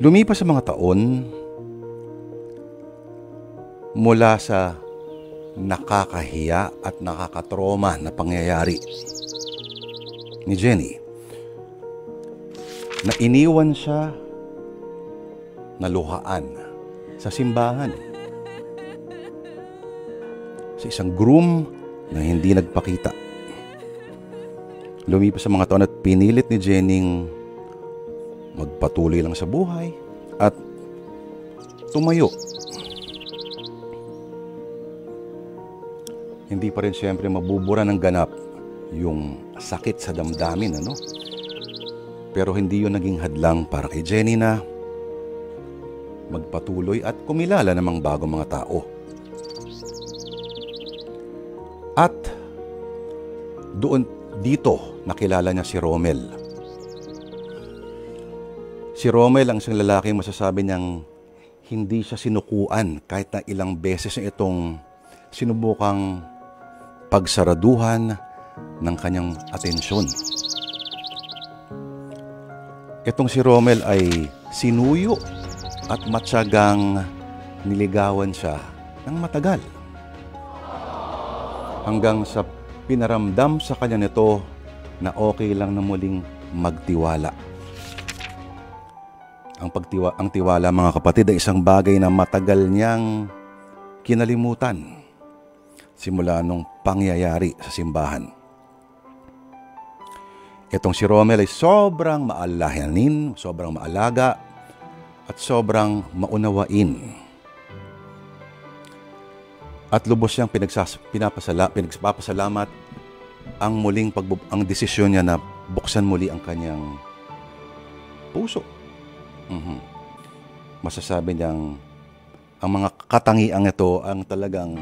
Lumipas sa mga taon, mula sa nakakahiya at nakakatroma na pangyayari ni Jenny, na iniwan siya na luhaan sa simbahan sa isang groom na hindi nagpakita. Lumipas sa mga taon at pinilit ni Jenny magpatuloy lang sa buhay at tumayo. Hindi pa rin siyempre mabubura ng ganap yung sakit sa damdamin, ano? Pero hindi yun naging hadlang para kay Jenny na magpatuloy at kumilala namang bagong mga tao. At dito nakilala niya si Romel. Si Romel ang isang lalaking masasabi niyang hindi siya sinukuan kahit na ilang beses na itong sinubukang pagsaraduhan ng kanyang atensyon. Itong si Romel ay sinuyo at matyagang niligawan siya ng matagal. Hanggang sa pinaramdam sa kanya nito na okay lang na muling magtiwala. Ang tiwala, mga kapatid, ay isang bagay na matagal niyang kinalimutan simula nung pangyayari sa simbahan. Itong si Romel ay sobrang maalahanin, sobrang maalaga, at sobrang maunawain. At lubos siyang pinagpapasalamat ang desisyon niya na buksan muli ang kanyang puso. Masasabi niyang ang mga katangiang ito ang talagang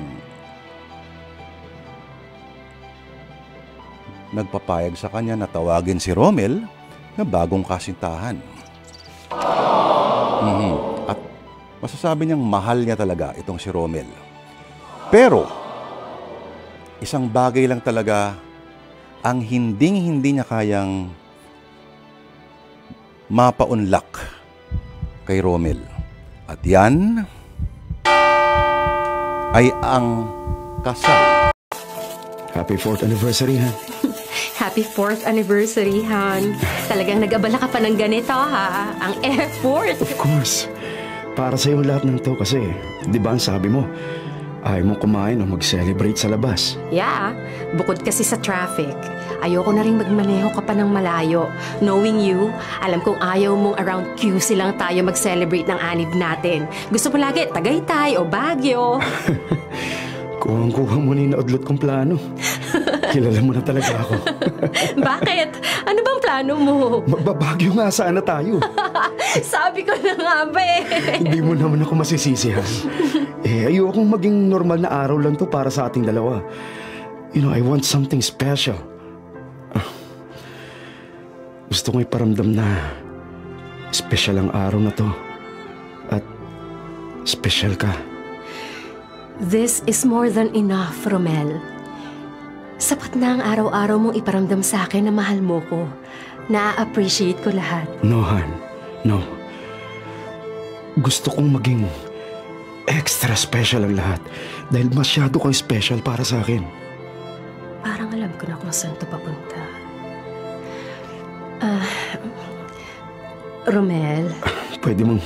nagpapayag sa kanya na tawagin si Romel na bagong kasintahan. At masasabi niyang mahal niya talaga itong si Romel. Pero isang bagay lang talaga ang hindi niya kayang mapaunlak kay Romel. At yan ay ang kasal. Happy 4th anniversary, Han. Happy 4th anniversary, Han. Talagang nag-abala ka pa ng ganito, ha? Ang airport. Of course. Para sa'yo lahat ng to kasi, di ba ang sabi mo, ayaw mong kumain o mag-celebrate sa labas. Yeah, bukod kasi sa traffic. Ayoko na rin magmaneho ka pa ng malayo. Knowing you, alam kong ayaw mong around QC lang tayo mag-celebrate ng anib natin. Gusto mo lagi Tagaytay o Baguio. Kuhang-kuha mo na yung naudlot kong plano. Kilala mo na talaga ako. Bakit? Ano bang plano mo? Magbabagyo nga sana tayo. Sabi ko na nga ba eh. Hindi mo naman ako masisisihan. Ayokong maging normal na araw lang to para sa ating dalawa. You know, I want something special. Gusto kong iparamdam na special ang araw na to. At special ka. This is more than enough, Romel. Sapat na ang araw-araw mong iparamdam sa akin na mahal mo ko. Na-appreciate ko lahat. No, Han. No. Gusto kong maging extra special ang lahat dahil masyado kang special para sa akin. Parang alam ko na kung saan ito papunta. Romel. Pwede mong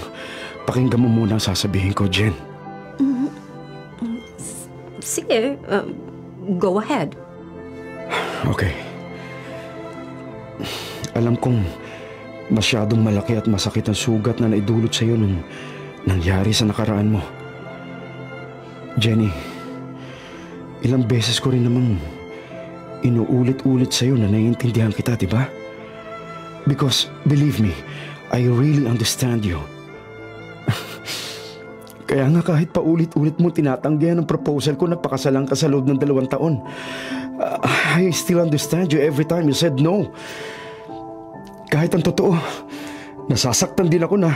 pakinggan mo muna ang sasabihin ko, Jen. Sige, go ahead. Okay. Alam kong masyadong malaki at masakit ang sugat na naidulot sa iyo nung nangyari sa nakaraan mo. Jenny, ilang beses ko rin namang inuulit-ulit sa iyo na naiintindihan kita, di ba? Because, believe me, I really understand you. Kaya nga kahit paulit-ulit mo tinatanggihan ang proposal ko na pakasalan ka sa loob ng 2 taon, I still understand you every time you said no. Kahit ang totoo, nasasaktan din ako na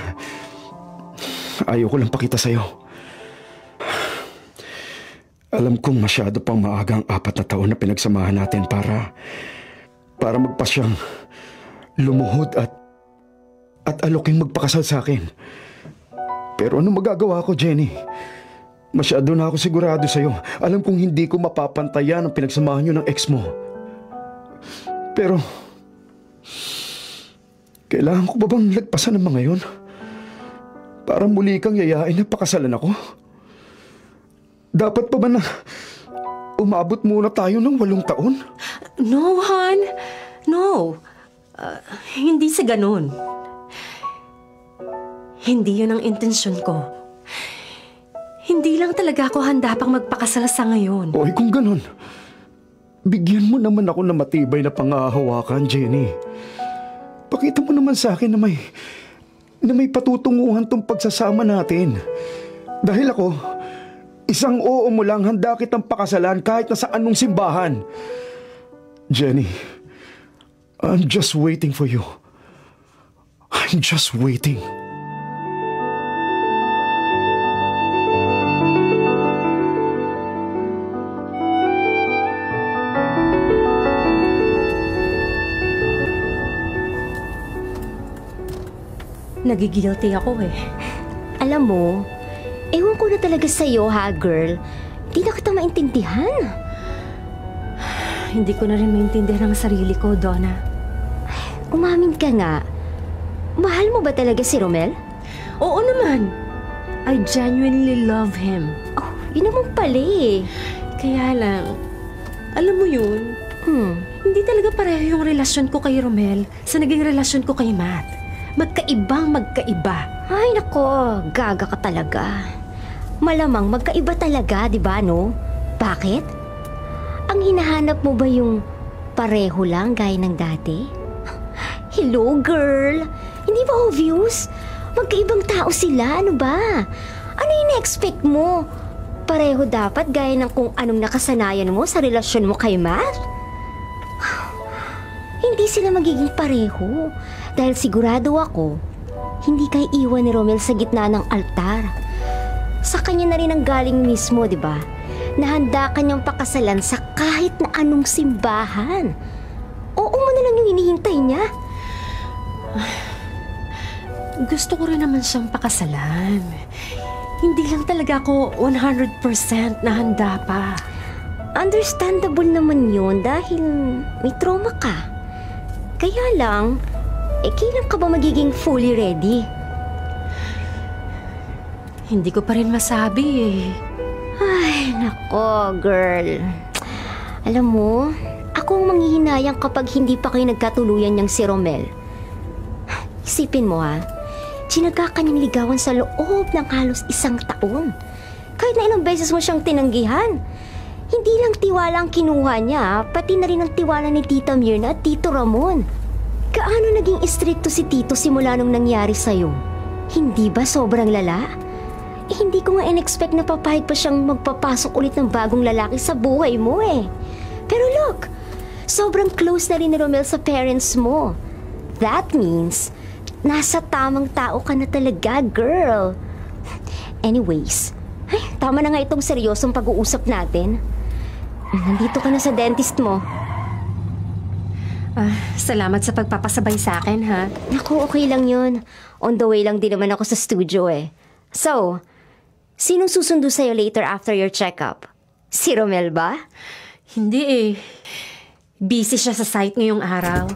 ayoko lang pakita sa'yo. Alam kong masyado pang maaga ang 4 na taon na pinagsamahan natin para magpasyang lumuhod at at aloking magpakasal sa akin. Pero ano magagawa ko, Jenny? Masyado na ako sigurado sa'yo. Alam kong hindi ko mapapantayan ang pinagsamahan niyo ng ex mo. Pero, kailangan ko ba bang lagpasan ng mga yun? Para muli kang yayain na pakasalan ako? Dapat pa ba na umabot muna tayo ng 8 taon? No, hon. No. Hindi sa ganun. Hindi yun ang intensyon ko. Hindi lang talaga ako handa pang magpakasal sa ngayon. Oy, kung ganun, bigyan mo naman ako ng matibay na pangahawakan, Jenny. Pakita mo naman sa akin na may patutunguhan tong pagsasama natin. Dahil ako, isang oo mo lang, handa kitang pakasalan kahit na sa anong simbahan. Jenny, I'm just waiting for you. I'm just waiting. Nagigilty ako eh. Alam mo, ewan ko na talaga sa'yo ha, girl. Di na kita maintindihan. Hindi ko na rin maintindihan ang sarili ko, Donna. Umamin ka nga. Mahal mo ba talaga si Romel? Oo naman. I genuinely love him. Oh, yun naman pala eh. Kaya lang, alam mo yun, hindi talaga pareho yung relasyon ko kay Romel sa naging relasyon ko kay Matt. Magkaibang magkaiba. Ay nako, gaga ka talaga. Malamang magkaiba talaga, di ba no? Bakit? Ang hinahanap mo ba yung pareho lang gaya ng dati? Hello girl, hindi ba obvious? Magkaibang tao sila, ano ba? Ano yung na-expect mo? Pareho dapat gaya ng kung anong nakasanayan mo sa relasyon mo kay Matt? Hindi sila magiging pareho. Dahil sigurado ako, hindi kay iwan ni Romel sa gitna ng altar. Sa kanya na rin ang galing mismo, di ba? Na handa kanyang pakasalan sa kahit na anong simbahan. Oo mo na lang yung hinihintay niya. Gusto ko rin naman siyang pakasalan. Hindi lang talaga ako 100% na handa pa. Understandable naman yun dahil may trauma ka. Kaya lang, kailan ka ba magiging fully ready? Hindi ko pa rin masabi eh. Ay, nako, girl. Alam mo, ako ang manghihinayang kapag hindi pa kayo nagkatuluyan niyang si Romel. Isipin mo ha, tinaga ka niyang ligawan sa loob ng halos 1 taon. Kahit na ilang beses mo siyang tinanggihan. Hindi lang tiwala ang kinuha niya, pati na rin ang tiwala ni Tita Mirna at Tito Ramon. Gaano naging istrikto si Tito simula nung nangyari sa'yo? Hindi ba sobrang lala? Hindi ko nga in-expect na papayag pa siyang magpapasok ulit ng bagong lalaki sa buhay mo eh. Pero look, sobrang close na rin ni Romel sa parents mo. That means, nasa tamang tao ka na talaga, girl. Anyways, tama na nga itong seryosong pag-uusap natin. Nandito ka na sa dentist mo. Salamat sa pagpapasabay sa akin, ha? Naku, okay lang yun. On the way lang din naman ako sa studio eh. So, sinong susundo sa'yo later after your checkup? Si Romel ba? Hindi eh. Busy siya sa site ngayong araw.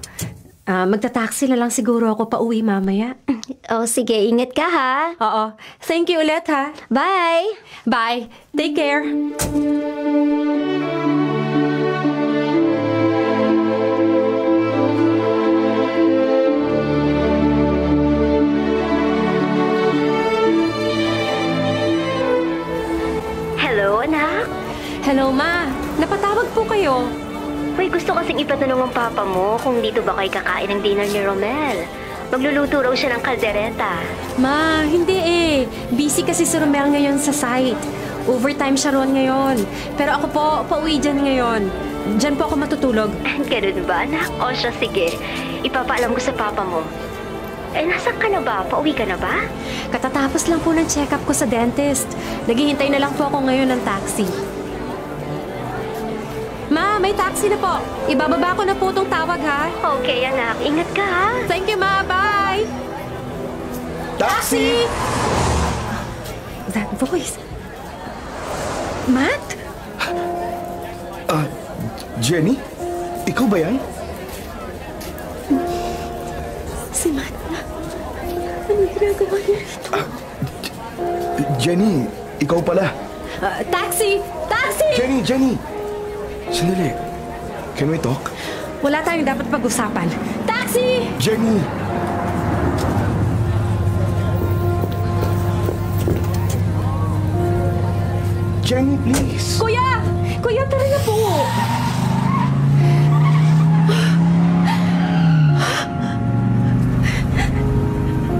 Magta-taxi na lang siguro ako pa uwi mamaya. Oh, sige, ingat ka ha. Oo. Thank you ulit, ha? Bye! Bye. Take care. Hello, anak? Hello, Ma. Napatawag po kayo. Uy, gusto kasing ipatanong ang papa mo kung dito ba kayo kakain ng dinner ni Romel. Magluluto raw siya ng kaldereta. Ma, hindi eh. Busy kasi si Romel ngayon sa site. Overtime siya ron ngayon. Pero ako po, pauwi dyan ngayon. Dyan po ako matutulog. Ganun ba, anak? O siya, sige. Ipapaalam ko sa papa mo. Nasaan ka na ba? Pauwi ka na ba? Katatapos lang po ng check-up ko sa dentist. Naghihintay na lang po ako ngayon ng taxi. Ma, may taxi na po. Ibababa ko na po itong tawag, ha? Okay, anak. Ingat ka, ha? Thank you, Ma. Bye! Taxi! That voice. Matt? Jenny? Ikaw ba yan? Si Matt. Anong ginagawa niya rito? Jenny, ikaw pala. Taxi! Taxi! Jenny! Sandali. Can we talk? Wala tayong dapat pag-usapan. Taxi! Jenny! Jenny, please. Kuya! Kuya, tara na po!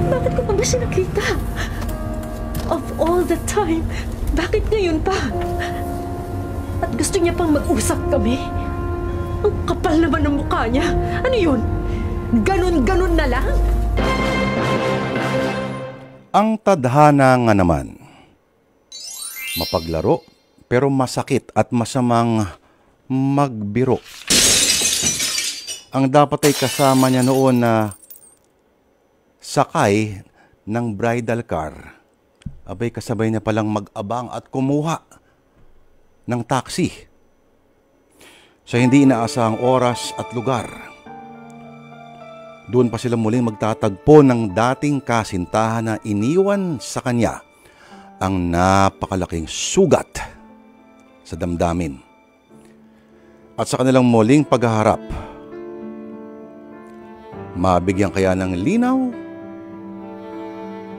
Bakit ko pa ba siya nakita? Of all the time, bakit ngayon pa? At gusto niya pang mag-usap kami? Ang kapal naman ng mukha niya. Ano yun? Ganon-ganon na lang? Ang tadhana nga naman, mapaglaro pero masakit at masamang magbiro. Ang dapat ay kasama niya noon na sakay ng bridal car. Abay kasabay niya palang mag-abang at kumuha ng taxi sa hindi inaasahang oras at lugar. Doon pa sila muling magtatagpo ng dating kasintahan na iniwan sa kanya ang napakalaking sugat sa damdamin. At sa kanilang muling paghaharap, mabigyan kaya ng linaw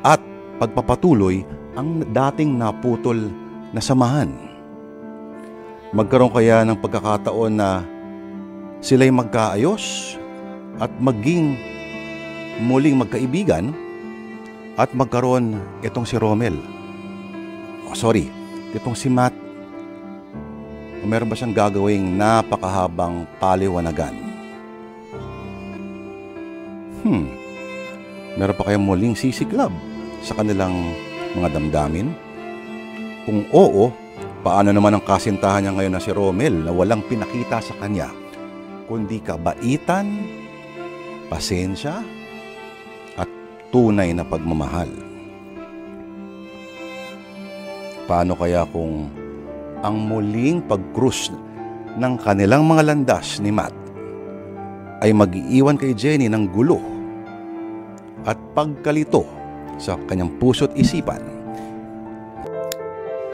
at pagpapatuloy ang dating naputol na samahan. Magkaroon kaya ng pagkakataon na sila'y magkaayos at maging muling magkaibigan at magkaroon itong si Romel. Itong si Matt. O meron ba siyang gagawing napakahabang paliwanagan? Meron pa kayang muling sisiklab sa kanilang mga damdamin? Kung oo, paano naman ang kasintahan niya ngayon na si Romel na walang pinakita sa kanya kundi kabaitan, pasensya, at tunay na pagmamahal? Paano kaya kung ang muling pag-cruise ng kanilang mga landas ni Matt ay mag-iiwan kay Jenny ng gulo at pagkalito sa kanyang puso't isipan?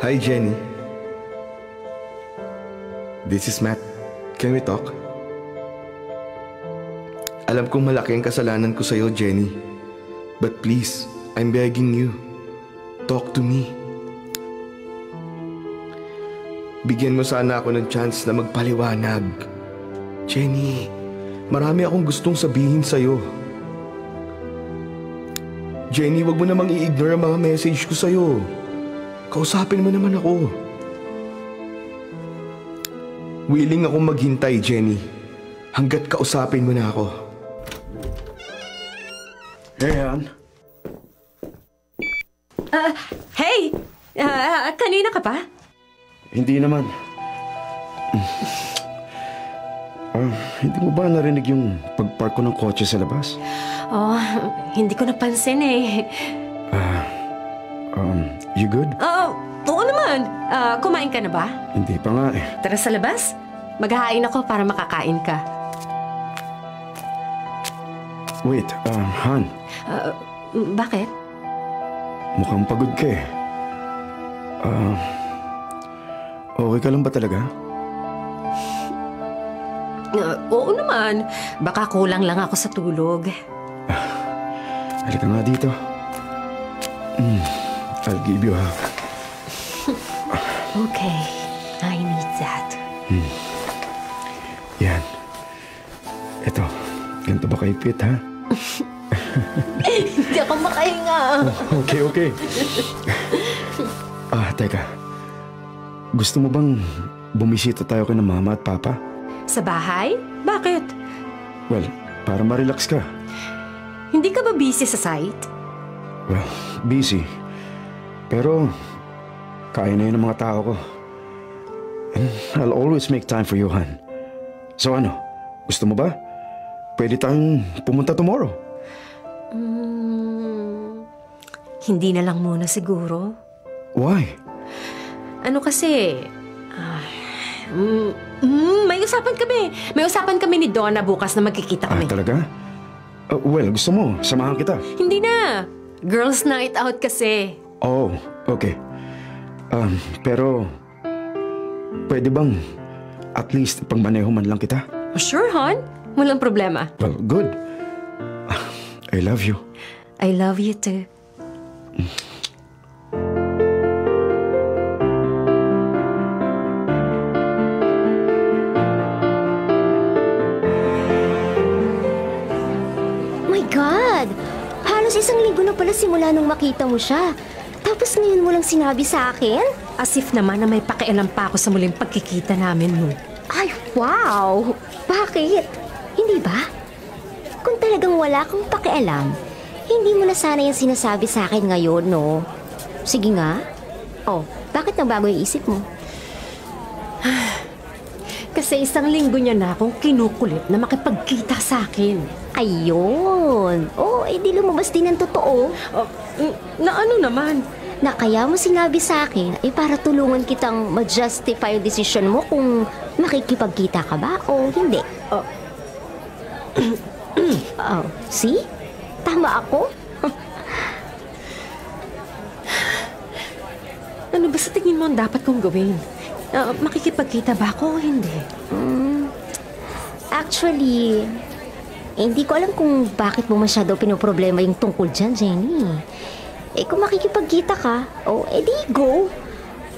Hi, Jenny. This is Matt. Can we talk? Alam kong malaki ang kasalanan ko sa'yo, Jenny. But please, I'm begging you. Talk to me. Bigyan mo sana ako ng chance na magpaliwanag. Jenny, marami akong gustong sabihin sa'yo. Jenny, wag mo namang i-ignore ang mga message ko sa'yo. Kausapin mo naman ako. Willing akong maghintay, Jenny. Hanggat kausapin mo na ako. Ayan. Hey! Kanina ka pa? Hindi naman. Hindi mo ba narinig yung pagpark ko ng kotse sa labas? Oh, hindi ko napansin eh. You good? Oo naman. Kumain ka na ba? Hindi pa nga eh. Tara sa labas. Maghahain ako para makakain ka. Wait, Han. Bakit? Mukhang pagod ka eh. Okay ka lang ba talaga? Oo naman. Baka kulang lang ako sa tulog. Halika nga dito. I'll give you a hug. Okay. I need that. Yan. Eto, ganito ba kayo fit, ha? Hindi ako makahinga. Okay. Teka. Gusto mo bang bumisita tayo kay mama at papa? Sa bahay? Bakit? Well, para ma-relax ka. Hindi ka ba busy sa site? Well, busy. Pero, kaya na yun ng mga tao ko. And I'll always make time for you, Han. So ano, gusto mo ba? Pwede tayong pumunta tomorrow. Hindi na lang muna siguro. Why? Ano kasi... may usapan kami. May usapan kami ni Donna bukas na magkikita kami. Talaga? Well, gusto mo, samahan kita. Hindi na. Girls night out kasi. Oh, okay. Pero, pwede bang at least pangmaneho man lang kita? Oh, sure, hon. Walang problema. Well, good. I love you. I love you too. My God! Halos 1 linggo na pala simula nung makita mo siya. Tapos ngayon mo lang sinabi sa akin? As if naman na may pakialam pa ako sa muling pagkikita namin mo. Ay, wow! Bakit? Hindi ba? Kung talagang wala kang pakialam, hindi mo na sana yung sinasabi sa akin ngayon, no? Sige nga. Oh, bakit nagbago yung isip mo? Kasi 1 linggo niya na akong kinukulit na makipagkita sa akin. Ayun. Oh, di lumabas din ang totoo. Na ano naman? Na kaya mo sinabi sa akin ay para tulungan kitang ma-justify yung decision mo kung makikipagkita ka ba o hindi. Oh, see? Tama ako? Ano ba sa tingin mo ang dapat kong gawin? Makikipagkita ba ako o hindi? Actually, hindi ko alam kung bakit mo masyado pinoproblema yung tungkol dyan, Jenny. Kung makikipagkita ka, di go.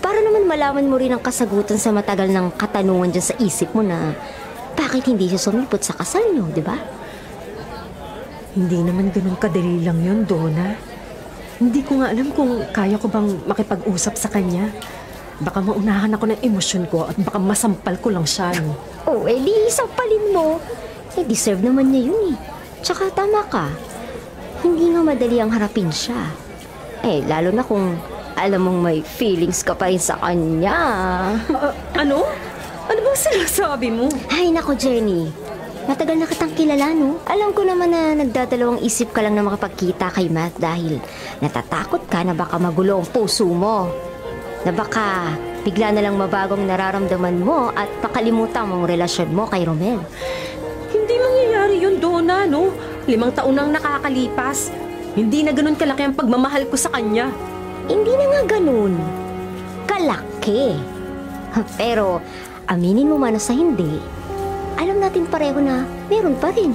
Para naman malaman mo rin ang kasagutan sa matagal ng katanungan dyan sa isip mo na bakit hindi siya sumipot sa kasal niyo, di ba? Hindi naman ganun kadali lang yun, Donna. Hindi ko nga alam kung kaya ko bang makipag-usap sa kanya. Baka maunahan ako ng emosyon ko at baka masampal ko lang siya. No? Di sampalin mo. Deserve naman niya yun eh. Tsaka tama ka. Hindi nga madali ang harapin siya. Lalo na kung alam mong may feelings ka pa rin sa kanya. Ano? Ano bang sinasabi mo? Ay, nako, Jenny. Matagal na kitang kilala, no? Alam ko naman na nagdadalawang isip ka lang na makapagkita kay Matt dahil natatakot ka na baka magulo ang puso mo. Na baka bigla na lang mabagong nararamdaman mo at pakalimutan mong relasyon mo kay Romel. Hindi mangyayari yun, Donna, no? 5 taon nang nakakalipas. Hindi na ganun kalaki ang pagmamahal ko sa kanya. Hindi na nga ganun. Kalaki. Pero aminin mo man na sa hindi, alam natin pareho na meron pa rin.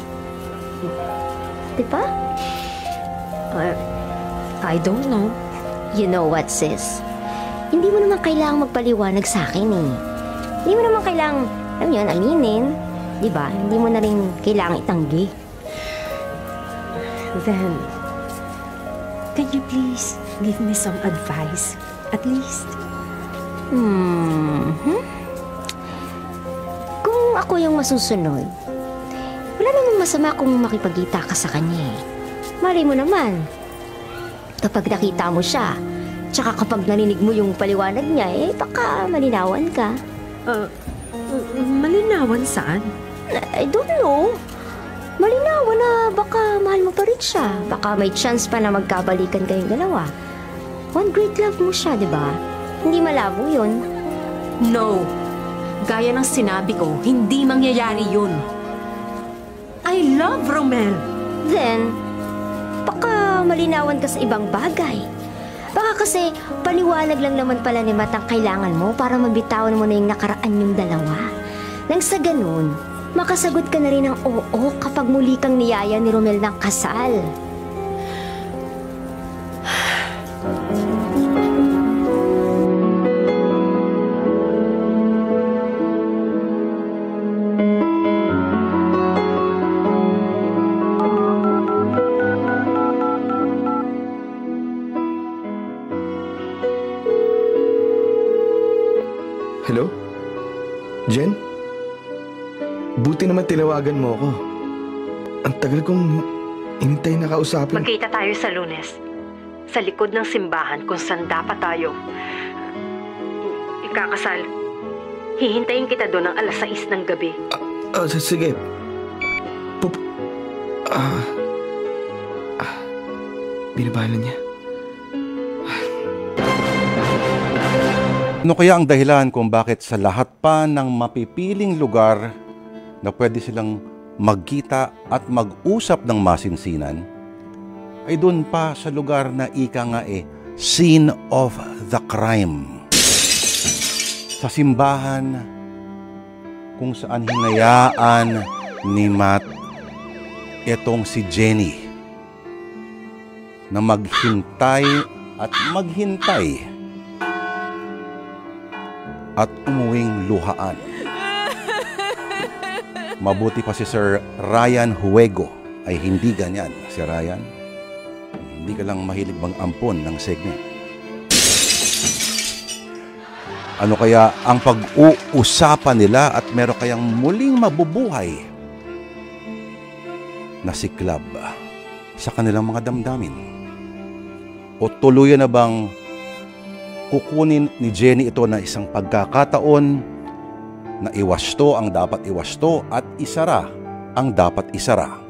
Diba? I don't know. You know what, sis? Hindi mo naman kailangang magpaliwanag sa akin eh. Hindi mo naman kailangang, alam yun, aminin. Diba? Hindi mo na rin kailangang itanggi. Then, can you please give me some advice? At least. Kung ako yung masusunod, wala namang masama kung makipagkita ka sa kanya eh. Malay mo naman, kapag nakita mo siya, tsaka kapag narinig mo yung paliwanag niya, baka malinawan ka. Malinawan saan? I don't know. Malinawan na baka mahal mo pa rin siya. Baka may chance pa na magkabalikan kayong dalawa. One great love mo siya, di ba? Hindi malabo yun. No. Gaya ng sinabi ko, hindi mangyayari yun. I love Romel. Then, baka malinawan ka sa ibang bagay. Baka kasi paliwanag lang naman pala ni Matt ang kailangan mo para mabitawan mo na yung nakaraan yung dalawa. Nang sa ganun, makasagot ka na rin ng oo kapag muli kang niyaya ni Romel ng kasal. Hello? Jen? Buti naman tinawagan mo ako. Ang tagal kong inintay na kausapin. Magkita tayo sa Lunes. Sa likod ng simbahan kung saan dapat tayo ikakasal. Hihintayin kita doon ng 6:00 ng gabi. Sige. Binabahala niya. Ano kaya ang dahilan kung bakit sa lahat pa ng mapipiling lugar na pwede silang magkita at mag-usap ng masinsinan, ay doon pa sa lugar na ika nga scene of the crime. Sa simbahan kung saan hinayaan ni Matt itong si Jenny na maghintay at maghintay at umuwing luhaan. Mabuti pa si Sir Ryan Huego ay hindi ganyan. Si Ryan, hindi ka lang mahilig bang ampon ng segment. Ano kaya ang pag-uusapan nila at meron kayang muling mabubuhay na siklab sa kanilang mga damdamin? O tuluyan na bang kukunin ni Jenny ito na isang pagkakataon na iwasto ang dapat iwasto at isara ang dapat isara?